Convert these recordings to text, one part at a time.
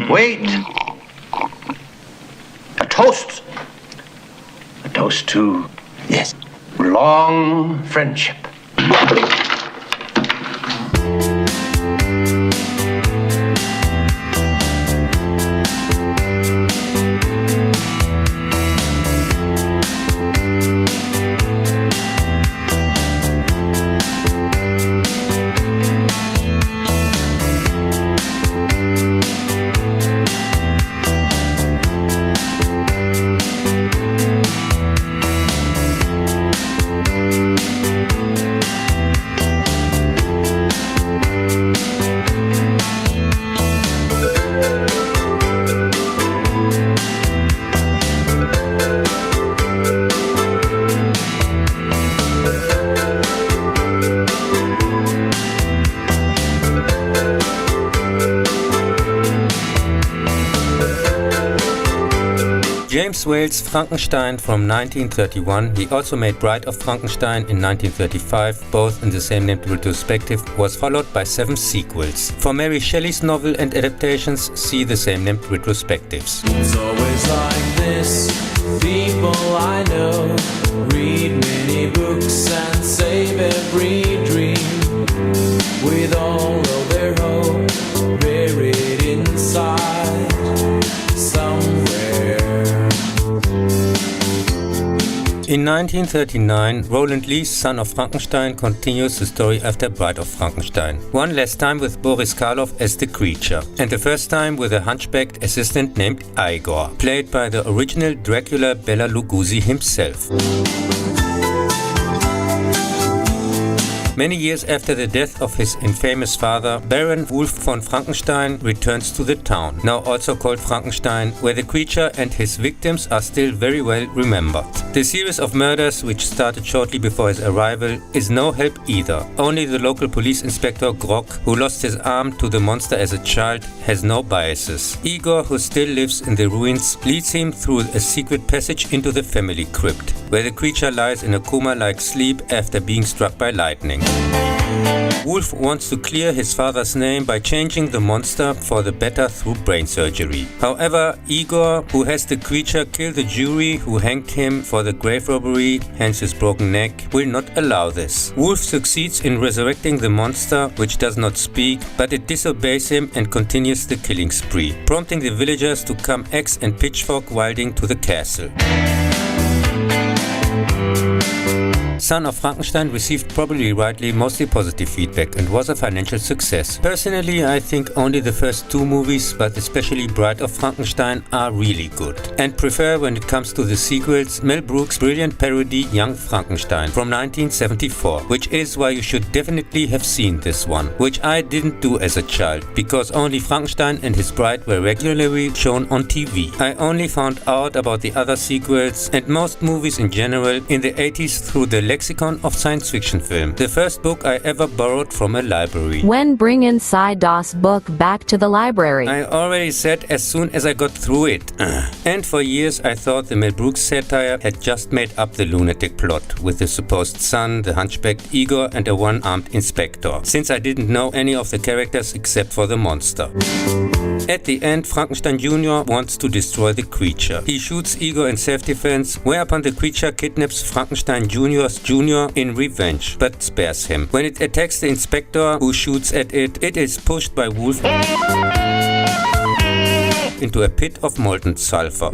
Wait. A toast. A toast to, yes, long friendship. James Whale's Frankenstein from 1931, he also made Bride of Frankenstein in 1935, both in the same named retrospective, was followed by 7 sequels. For Mary Shelley's novel and adaptations, see the same named retrospectives. It's always like this, people I know read many books and save every dream, with all of their hope buried inside somewhere. In 1939, Roland Lee's Son of Frankenstein continues the story after Bride of Frankenstein. One last time with Boris Karloff as the creature, and the first time with a hunchbacked assistant named Igor, played by the original Dracula Bela Lugosi himself. Many years after the death of his infamous father, Baron Wolf von Frankenstein returns to the town, now also called Frankenstein, where the creature and his victims are still very well remembered. The series of murders, which started shortly before his arrival, is no help either. Only the local police inspector Grog, who lost his arm to the monster as a child, has no biases. Igor, who still lives in the ruins, leads him through a secret passage into the family crypt, where the creature lies in a coma-like sleep after being struck by lightning. Wolf wants to clear his father's name by changing the monster for the better through brain surgery. However, Igor, who has the creature kill the jury who hanged him for the grave robbery, hence his broken neck, will not allow this. Wolf succeeds in resurrecting the monster, which does not speak, but it disobeys him and continues the killing spree, prompting the villagers to come axe and pitchfork wielding to the castle. Son of Frankenstein received, probably rightly, mostly positive feedback and was a financial success. Personally, I think only the first 2 movies, but especially Bride of Frankenstein, are really good. And prefer, when it comes to the sequels, Mel Brooks' brilliant parody Young Frankenstein from 1974, which is why you should definitely have seen this one, which I didn't do as a child, because only Frankenstein and his bride were regularly shown on TV. I only found out about the other sequels and most movies in general in the 80s through the Lexicon of Science Fiction Film, the first book I ever borrowed from a library. When bring inside das book back to the library? I already said as soon as I got through it. And for years I thought the Mel Brooks satire had just made up the lunatic plot, with the supposed son, the hunchbacked Igor and a one-armed inspector, since I didn't know any of the characters except for the monster. At the end, Frankenstein Jr. wants to destroy the creature. He shoots Igor in self-defense, whereupon the creature kidnaps Frankenstein Jr.'s Jr. in revenge, but spares him. When it attacks the inspector, who shoots at it, it is pushed by Wolf into a pit of molten sulfur.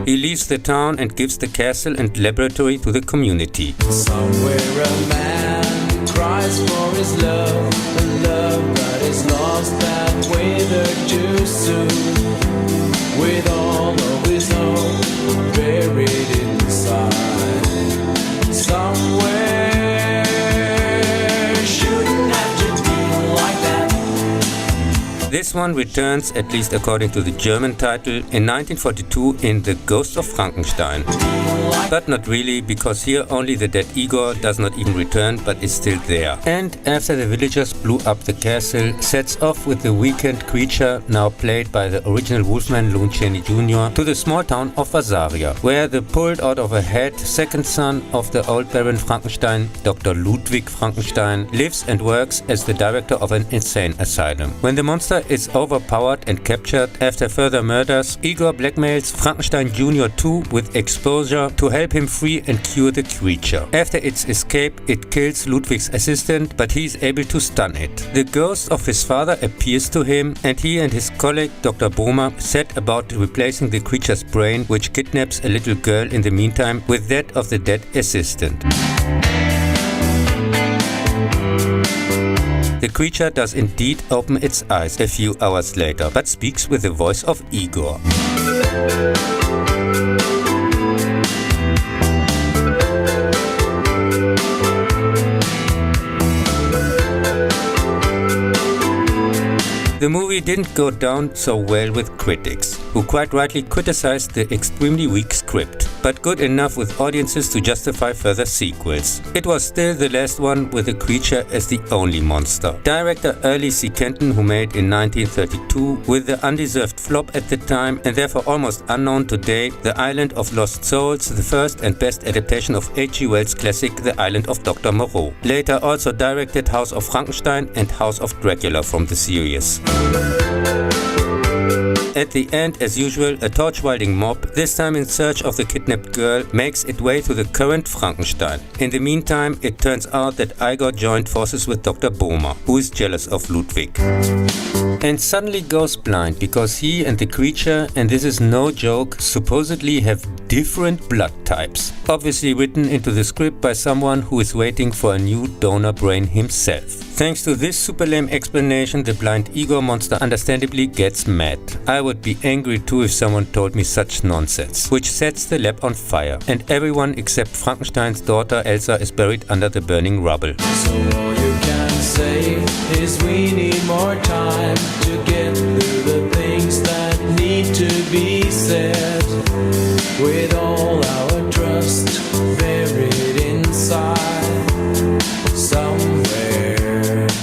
He leaves the town and gives the castle and laboratory to the community. Somewhere a man cries for his love, a love that is lost and withered too soon, with all of his hope buried inside somewhere. Shouldn't have to deal like that. This one returns, at least according to the German title, in 1942 in The Ghost of Frankenstein. But not really, because here only the dead Igor does not even return, but is still there. And after the villagers blew up the castle, sets off with the weakened creature, now played by the original Wolfman Lon Chaney Jr., to the small town of Vasaria, where the pulled out of a head second son of the old Baron Frankenstein, Dr. Ludwig Frankenstein, lives and works as the director of an insane asylum. When the monster is overpowered and captured. After further murders, Igor blackmails Frankenstein Jr. too with exposure to help him free and cure the creature. After its escape, it kills Ludwig's assistant, but he is able to stun it. The ghost of his father appears to him, and he and his colleague Dr. Bohmer set about replacing the creature's brain, which kidnaps a little girl in the meantime, with that of the dead assistant. The creature does indeed open its eyes a few hours later, but speaks with the voice of Igor. The movie didn't go down so well with critics, who quite rightly criticized the extremely weak script, but good enough with audiences to justify further sequels. It was still the last one with the creature as the only monster. Director Early C. Kenton, who made in 1932, with the undeserved flop at the time and therefore almost unknown today, The Island of Lost Souls, the first and best adaptation of H.G. Wells' classic The Island of Dr. Moreau. Later also directed House of Frankenstein and House of Dracula from the series. At the end, as usual, a torch-wielding mob, this time in search of the kidnapped girl, makes its way to the current Frankenstein. In the meantime, it turns out that Igor joined forces with Dr. Bohmer, who is jealous of Ludwig. And suddenly goes blind because he and the creature, and this is no joke, supposedly have different blood types. Obviously written into the script by someone who is waiting for a new donor brain himself. Thanks to this super lame explanation, the blind Igor monster understandably gets mad. I would be angry too if someone told me such nonsense, which sets the lab on fire, and everyone except Frankenstein's daughter Elsa is buried under the burning rubble. So all you can say is we need more time to get through the things that need to be said, with all our trust buried inside somewhere.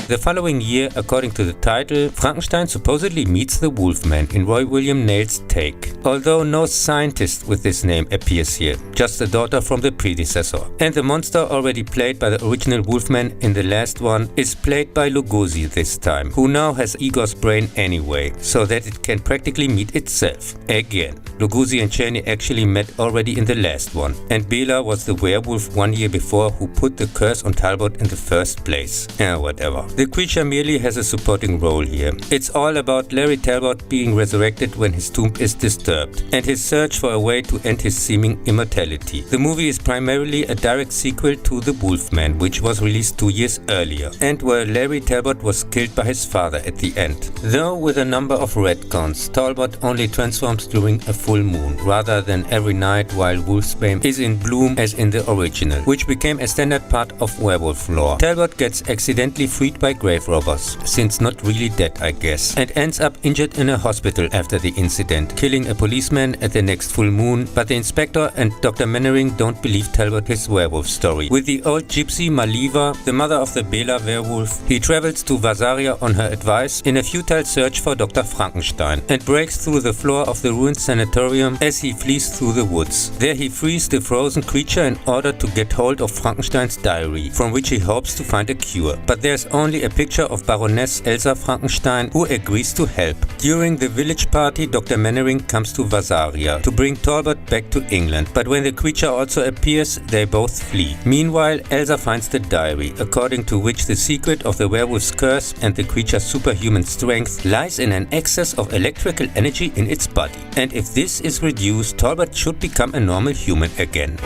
The following year, according to the title, Frankenstein supposedly meets the Wolfman in Roy William Nale's take, although no scientist with this name appears here, just a daughter from the predecessor. And the monster already played by the original Wolfman in the last one is played by Lugosi this time, who now has Igor's brain anyway, so that it can practically meet itself. Again, Lugosi and Chaney actually met already in the last one, and Bela was the werewolf 1 year before who put the curse on Talbot in the first place. Whatever. The creature merely has a supporting role here. It's all about Larry Talbot being resurrected when his tomb is disturbed, and his search for a way to end his seeming immortality. The movie is primarily a direct sequel to The Wolfman, which was released 2 years earlier, and where Larry Talbot was killed by his father at the end. Though with a number of retcons, Talbot only transforms during a full moon, rather than every night while Wolfsbane is in bloom as in the original, which became a standard part of werewolf lore. Talbot gets accidentally freed by grave robbers, since not really dead I guess, and ends up injured in a hospital after the incident, killing a policeman at the next full moon, but the inspector and Dr. Mannering don't believe Talbot his werewolf story. With the old gypsy Maliva, the mother of the Bela werewolf, he travels to Vasaria on her advice in a futile search for Dr. Frankenstein, and breaks through the floor of the ruined sanatorium as he flees through the woods. There he frees the frozen creature in order to get hold of Frankenstein's diary, from which he hopes to find a cure. But there's only a picture of Baroness Elsa Frankenstein, who agrees to help. During the village party, Dr. Mannering comes to Vasaria to bring Talbot back to England, but when the creature also appears, they both flee. Meanwhile, Elsa finds the diary, according to which the secret of the werewolf's curse and the creature's superhuman strength lies in an excess of electrical energy in its body. And if this is reduced, Talbot should become a normal human again.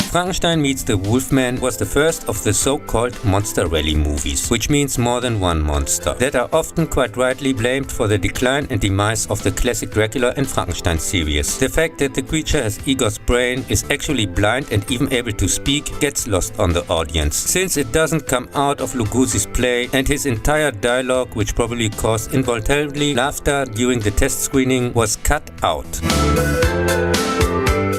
Frankenstein Meets the Wolfman was the first of the so-called Monster Rally movies, which means more than one monster, that are often quite rightly blamed for the decline and demise of the classic Dracula and Frankenstein series. The fact that the creature has Igor's brain, is actually blind and even able to speak, gets lost on the audience, since it doesn't come out of Lugosi's play, and his entire dialogue, which probably caused involuntarily laughter during the test screening, was cut out.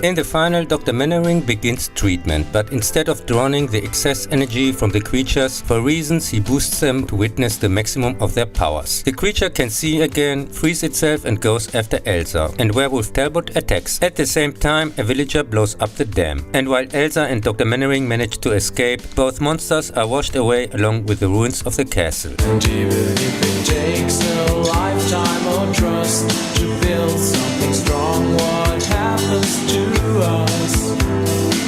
In the final, Dr. Mannering begins treatment, but instead of drowning the excess energy from the creatures, for reasons he boosts them to witness the maximum of their powers. The creature can see again, frees itself and goes after Elsa, and Werewolf Talbot attacks. At the same time, a villager blows up the dam. And while Elsa and Dr. Mannering manage to escape, both monsters are washed away along with the ruins of the castle. And even if it takes a lifetime of trust to build something strong, what happens to us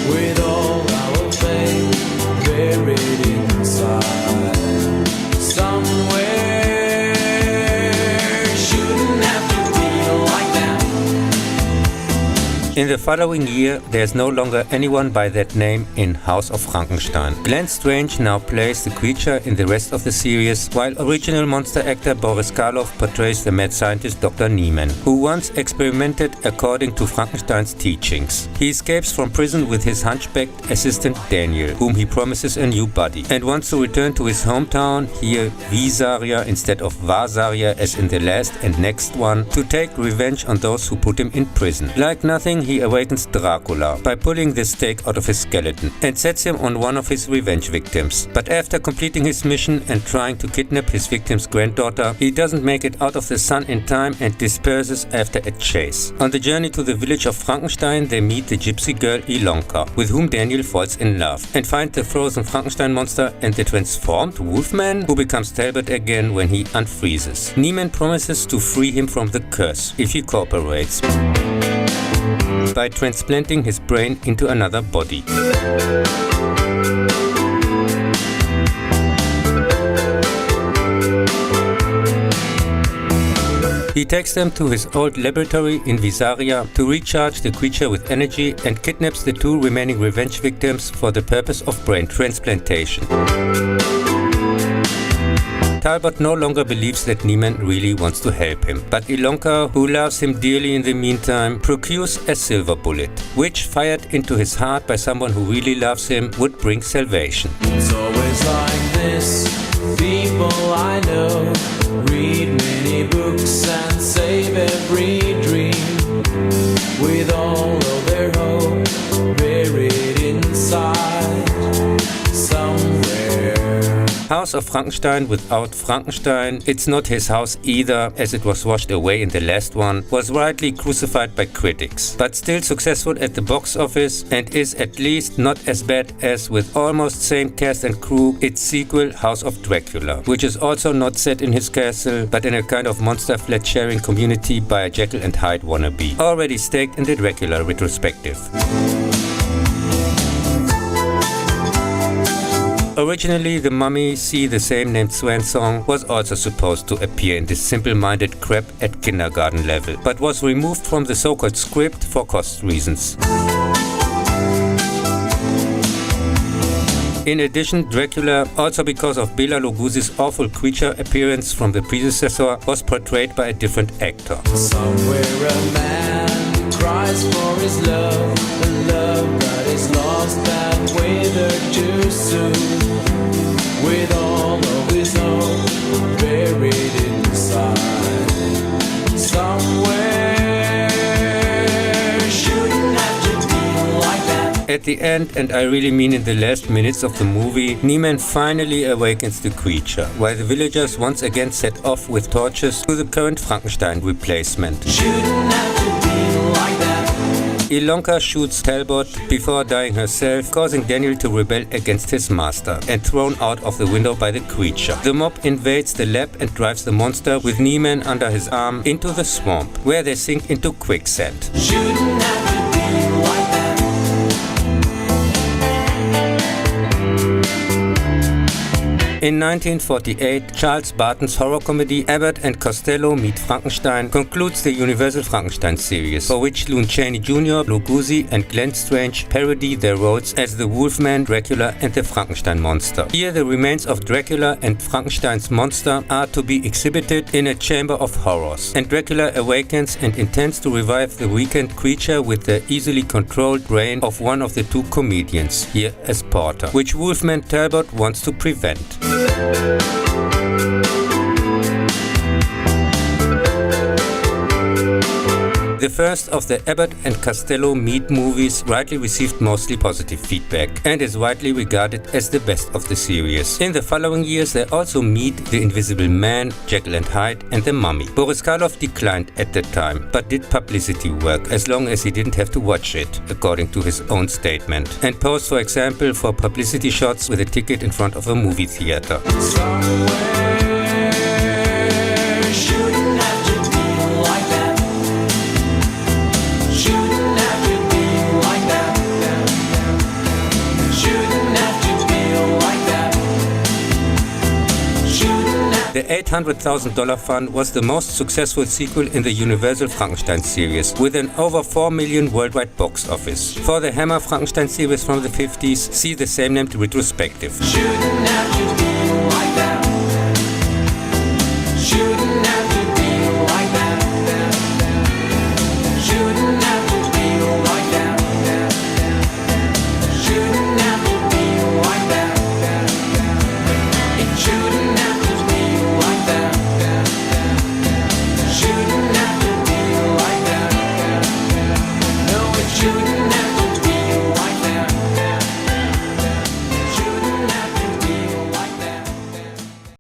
with all our faith buried inside? Somewhere shouldn't have to feel like that. In the following year, there's no longer anyone by that name in House of Frankenstein. Glenn Strange now plays the creature in the rest of the series, while original monster actor Boris Karloff portrays the mad scientist Dr. Niemann, who once experimented according to Frankenstein's teachings. He escapes from prison with his hunchbacked assistant Daniel, whom he promises a new body, and wants to return to his hometown, here Visaria instead of Vasaria as in the last and next one, to take revenge on those who put him in prison. Like nothing, he awakens Dracula by pulling the stake out of his skeleton and sets him on one of his revenge victims. But after completing his mission and trying to kidnap his victim's granddaughter, he doesn't make it out of the sun in time and disperses after a chase. On the journey to the village of Frankenstein, they meet the gypsy girl Ilonka, with whom Daniel falls in love, and find the frozen Frankenstein monster and the transformed Wolfman, who becomes Talbot again when he unfreezes. Niemann promises to free him from the curse if he cooperates by transplanting his brain into another body. He takes them to his old laboratory in Visaria to recharge the creature with energy and kidnaps the two remaining revenge victims for the purpose of brain transplantation. Talbot no longer believes that Niemann really wants to help him, but Ilonka, who loves him dearly in the meantime, procures a silver bullet, which, fired into his heart by someone who really loves him, would bring salvation. It's always like this. People I know read many books and save every dream, with all of their hope buried inside somewhere. House of Frankenstein without Frankenstein, it's not his house either, as it was washed away in the last one, was rightly crucified by critics, but still successful at the box office and is at least not as bad as, with almost same cast and crew, its sequel House of Dracula, which is also not set in his castle, but in a kind of monster flat-sharing community by a Jekyll and Hyde wannabe, already staked in the Dracula retrospective. Originally, the Mummy, See the Same Named Swan song was also supposed to appear in this simple-minded crap at kindergarten level, but was removed from the so-called script for cost reasons. In addition, Dracula, also because of Bela Lugosi's awful creature appearance from the predecessor, was portrayed by a different actor. Somewhere a man cries for his love, the love that is lost that withered too soon, with all of his hope buried inside somewhere. Shouldn't have to feel like that. At the end, and I really mean in the last minutes of the movie, Niemann finally awakens the creature, while the villagers once again set off with torches to the current Frankenstein replacement. Shouldn't have to feel like that. Ilonka shoots Talbot before dying herself, causing Daniel to rebel against his master, and thrown out of the window by the creature. The mob invades the lab and drives the monster, with Niemann under his arm, into the swamp, where they sink into quicksand. Shouldn't have to feel like that. In 1948, Charles Barton's horror comedy Abbott and Costello Meet Frankenstein concludes the Universal Frankenstein series, for which Lon Chaney Jr., Lugosi and Glenn Strange parody their roles as the Wolfman, Dracula and the Frankenstein monster. Here the remains of Dracula and Frankenstein's monster are to be exhibited in a chamber of horrors, and Dracula awakens and intends to revive the weakened creature with the easily controlled brain of one of the two comedians, here as Porter, which Wolfman Talbot wants to prevent. The The first of the Abbott and Costello Mead movies rightly received mostly positive feedback and is widely regarded as the best of the series. In the following years they also meet The Invisible Man, Jekyll and Hyde and The Mummy. Boris Karloff declined at that time, but did publicity work as long as he didn't have to watch it, according to his own statement, and posed, for example, for publicity shots with a ticket in front of a movie theater. The $800,000 fund was the most successful sequel in the Universal Frankenstein series, with an over 4 million worldwide box office. For the Hammer Frankenstein series from the 50s, see the same named retrospective. Shouldn't have to be